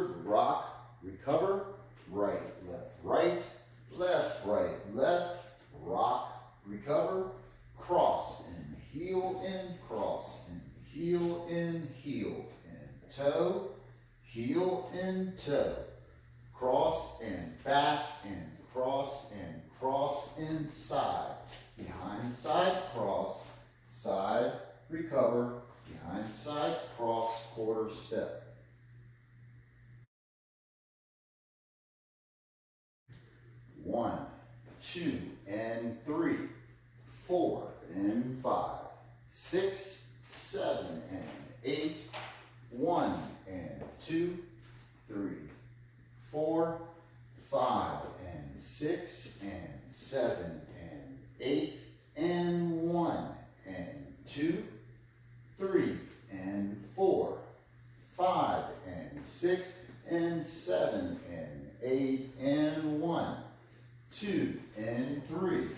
shoulder, rock, recover, right, left, right, left, rock, recover, cross, and heel in, cross, and heel in, toe, heel in, toe, cross and back, and cross inside, behind side, cross, side, recover, behind side, cross, quarter step. 1, 2, and 3, 4, and 5, 6, 7, and 8, 1, and 2, 3, 4, 5, and 6, and 7, and 8, and 1, and 2, 3, and 4, 5, and 6, and 7, and 8, and 1, 2, and 3,